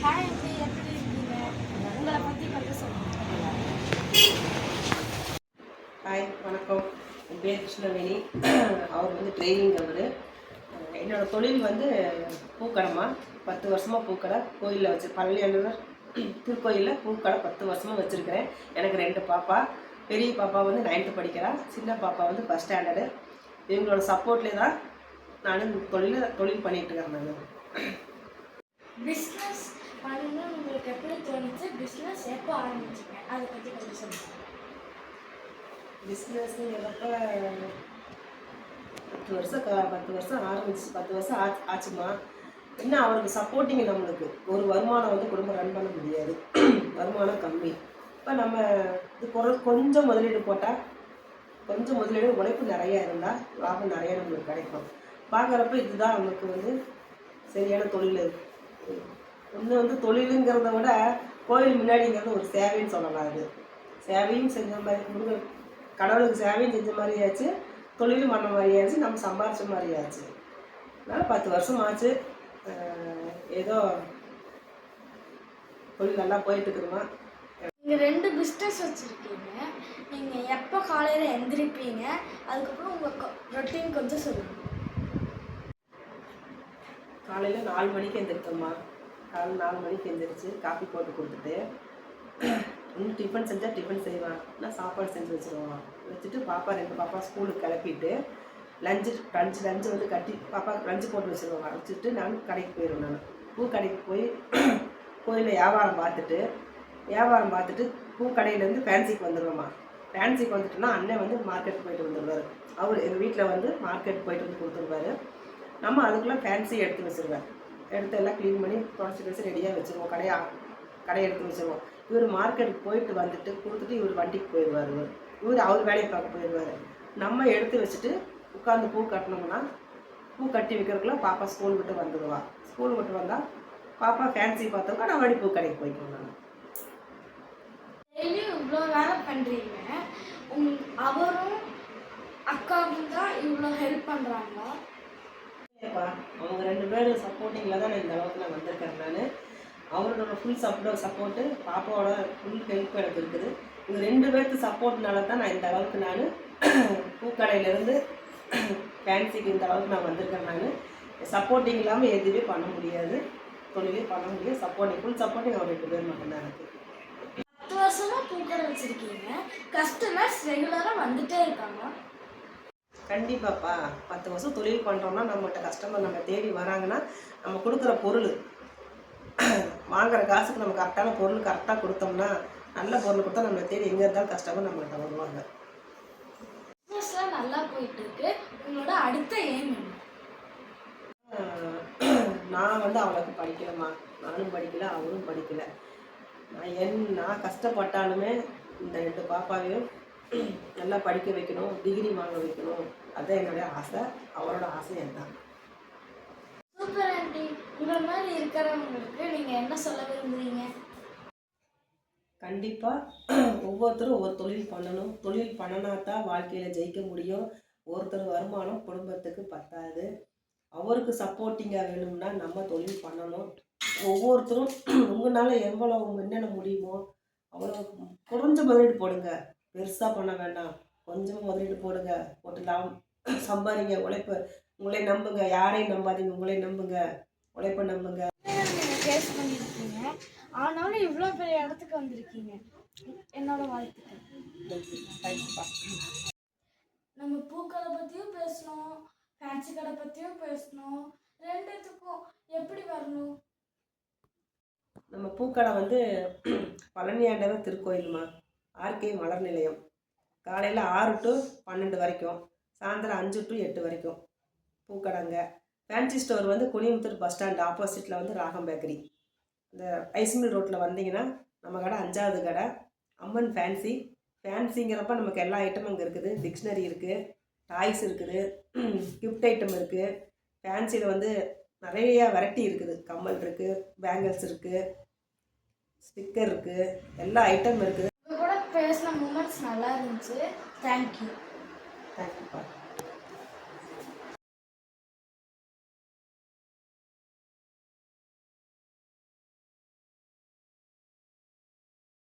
Hi எப்படி இருக்கீங்க? உங்களை பற்றி கொஞ்சம் சொல்லுங்கள். ஹாய் வணக்கம். என் பேர் கிருஷ்ணவேணி. அவர் வந்து ட்ரைனிங். அவர் என்னோடய தொழில் வந்து பூக்கடைமா. 10 வருஷமாக பூக்கடை கோயிலில் வச்சு பழனியாண்டவர் திருக்கோயிலில் பூக்கடை 10 வருஷமாக வச்சுருக்கிறேன். எனக்கு 2 பாப்பா. பெரிய பாப்பா வந்து 9th படிக்கிறா, சின்ன பாப்பா வந்து 1st ஸ்டாண்டர்டு. இவங்களோட சப்போர்ட்லேயே தான் நான் தொழில் பண்ணிகிட்ருக்கேன். நான் பிஸ்னஸ் பண்ணணும் உங்களுக்கு எப்படி தோணுச்சு? பிஸ்னஸ் எப்போ ஆரம்பிச்சிங்க? அதை பற்றி கொஞ்சம் சொல்லுங்கள். பிஸ்னஸ்ங்கிறப்ப 10 வருஷம் ஆரம்பிச்சு 10 வருஷம் ஆச்சுமா. இன்னும் அவருக்கு சப்போர்ட்டிங். நம்மளுக்கு ஒரு வருமானம் வந்து குடும்பம் ரன் பண்ண முடியாது, வருமானம் கம்மி. இப்போ நம்ம இது கொஞ்சம் முதலீடு போட்டால், கொஞ்சம் முதலீடு உழைப்பு நிறையா இருந்தால் லாபம் நிறையா நம்மளுக்கு கிடைக்கும். பார்க்குறப்ப இதுதான் நம்மளுக்கு வந்து சரியான தொழில். இன்னும் வந்து தொழிலுங்கிறத விட கோயில் முன்னாடிங்கிறது ஒரு சேவைன்னு சொல்லலாம். அது சேவையும் செஞ்ச மாதிரி, முருகன் கடவுளுக்கு சேவையும் செஞ்ச மாதிரியாச்சு, தொழிலும் பண்ண மாதிரியாச்சு, நம்ம சம்பாரிச்ச மாதிரியாச்சு. அதனால் 10 வருஷம் ஆச்சு. ஏதோ தொழில் நல்லா போயிட்டுருக்குமா. நீங்கள் 2 பிஸ்னஸ் வச்சுருக்கீங்க. நீங்கள் எப்போ காலையில் எந்திரிப்பீங்க? அதுக்கப்புறம் உங்கள் ரொட்டீன் கொஞ்சம் சொல்லுங்கள். காலையில் 4 மணிக்கு எந்திரிப்போம்மா. காலையில் 4 மணிக்கு எந்திரிச்சு காஃபி போட்டு கொடுத்துட்டு, இன்னும் டிஃபன் செஞ்சால் டிஃபன் செய்வான், நான் சாப்பாடு செஞ்சு வச்சுருவான். வச்சுட்டு 2 பாப்பா ஸ்கூலுக்கு கிளப்பிட்டு லஞ்சு வந்து கட்டி பாப்பா லஞ்சு போட்டு வச்சுருவாங்க. வச்சுட்டு நான் கடைக்கு போயிடுவேன். நான் பூ கடைக்கு போய் கோயிலில் வியாபாரம் பார்த்துட்டு பூ கடையிலேருந்து ஃபேன்சிக்கு வந்துடுவோம்மா. ஃபேன்சிக்கு வந்துட்டுனா அண்ணன் வந்து மார்க்கெட் போயிட்டு வந்துடுவார். அவர் எங்கள் வீட்டில் வந்து மார்க்கெட் போயிட்டு வந்து கொடுத்துருவாரு. நம்ம அதுக்குள்ளே ஃபேன்சி எடுத்து வச்சுருவேன். எடுத்து எல்லாம் க்ளீன் பண்ணி தொடச்சி ரெடியாக வச்சுருவோம். கடையை எடுத்து வச்சுருவோம். இவர் மார்க்கெட்டுக்கு போயிட்டு வந்துட்டு கொடுத்துட்டு இவர் வண்டிக்கு போயிடுவார். இவர் அவர் வேலையை பார்க்க போயிடுவார். நம்ம எடுத்து வச்சுட்டு உட்காந்து பூ கட்டினோம்னா, பூ கட்டி வைக்கிறதுக்குள்ள பாப்பா ஸ்கூல் விட்டு வந்துடுவாள். ஸ்கூல் விட்டு வந்தால் பாப்பா ஃபேன்சி பார்த்தோம்னா நான் வண்டி பூ கடைக்கு போய்க்குவோம். நான் டெய்லியும் இவ்வளோ வேலை பண்ணுறீங்க. அவரும் அக்காவும் தான் இவ்வளோ ஹெல்ப் பண்ணுறாங்களா? அவங்க 2 பேரும் சப்போர்ட்டிங்கில் தான் நான் இந்த அளவுக்கு நான் வந்திருக்கேன். நான் அவரோட ஃபுல் சப்போர்ட்டு, பாப்பாவோட ஃபுல் ஹெல்ப் எனக்கு இருக்குது. இவங்க 2 பேருக்கு சப்போர்ட்னால தான் நான் இந்த அளவுக்கு நான் பூக்கடையிலேருந்து ஃபேன்சிக்கு இந்த அளவுக்கு நான் வந்திருக்கேன். நான் சப்போர்ட்டிங் இல்லாமல் எதுவுமே பண்ண முடியாது, தொழிலே பண்ண முடியாது. ஃபுல் சப்போர்ட்டிங் அவர் 2 பேர் மட்டும்தான் எனக்கு. 10 வருஷமாக பூக்கடை வச்சுருக்கீங்க. கஸ்டமர்ஸ் ரெகுலராக வந்துகிட்டே இருக்காங்க. கண்டிப்பாப்பா. 10 வருஷம் தொழில் பண்ணுறோம்னா நம்மகிட்ட கஸ்டமர் நம்ம தேடி வராங்கன்னா, நம்ம கொடுக்குற பொருள் வாங்குகிற காசுக்கு நம்ம கரெக்டான பொருள் கரெக்டாக கொடுத்தோம்னா, நல்ல பொருள் கொடுத்தா நம்மளை தேடி எங்கே இருந்தாலும் கஸ்டமர் நம்மகிட்ட வருவாங்க. பிஸ்னஸ்லாம் நல்லா போயிட்டுருக்கு. உங்களோட அடுத்த எய்ம் என்ன? நான் வந்து அவ்வளோக்கு படிக்கலைம்மா. நானும் படிக்கலை, அவரும் படிக்கலை. நான் கஷ்டப்பட்டாலுமே இந்த 2 பாப்பாவையும் நல்லா படிக்க வைக்கணும், டிகிரி வாங்க வைக்கணும். அதுதான் என்னுடைய ஆசை. அவரோட ஆசை அதுதான். Super aunty. உங்களை மாதிரி இருக்கிறவங்களுக்கு நீங்கள் என்ன சொல்ல விரும்புகிறீங்க? கண்டிப்பாக ஒவ்வொருத்தரும் ஒவ்வொரு தொழில் பண்ணணும். தொழில் பண்ணினா தான் வாழ்க்கையில் ஜெயிக்க முடியும். ஒருத்தர் வருமானம் குடும்பத்துக்கு பத்தாது. அவருக்கு சப்போர்ட்டிங்காக வேணும்னா நம்ம தொழில் பண்ணணும். ஒவ்வொருத்தரும் உங்களால் என்னென்ன முடியுமோ அவ்வளோ குறைஞ்ச முதலீடு போடுங்க. பெருசாக பண்ண வேண்டாம், கொஞ்சமாக முதலீடு போடுங்க. போட்டு லாபம் சம்பாதிங்க. உங்களை நம்புங்க. யாரையும் நம்பாதீங்க, உங்களை நம்புங்க, உழைப்பை நம்புங்க. ஃபேஸ் பண்ணியிருக்கீங்க, ஆனாலும் இவ்வளோ பெரிய இடத்துக்கு வந்திருக்கீங்க. என்னோட வாழ்த்துக்கள். நம்ம பூக்கடை பற்றியும் பேசணும், ஃபேன்சி கடை பற்றியும் பேசணும். 2த்துக்கும் எப்படி வரணும்? நம்ம பூக்கடை வந்து பழனியாண்டவர் திருக்கோயிலுமா, ஆர்கே மலர் நிலையம். காலையில் 6 to 12 வரைக்கும், சாயந்தரம் 5 to 8 வரைக்கும் பூக்கடைங்க. ஃபேன்சி ஸ்டோர் வந்து குனிமுத்தூர் பஸ் ஸ்டாண்ட் ஆப்போசிட்டில் வந்து ராகம் பேக்கரி. இந்த ஐஸ்மில் ரோட்டில் வந்தீங்கன்னா நம்ம கடை 5வது கடை அம்மன் ஃபேன்சிங்கிறப்ப நமக்கு எல்லா ஐட்டமும் இங்கே இருக்குது. டிக்ஷனரி இருக்குது, டாய்ஸ் இருக்குது, கிஃப்ட் ஐட்டம் இருக்குது. ஃபேன்சியில் வந்து நிறைய வெரைட்டி இருக்குது. கம்மல் இருக்குது, பேங்கிள்ஸ் இருக்குது, ஸ்டிக்கர் இருக்குது, எல்லா ஐட்டம் இருக்குது. உங்க கூட பேசின மூமெண்ட்ஸ் நல்லா இருந்துச்சு. தேங்க்யூ. தேங்க்யூப்பா.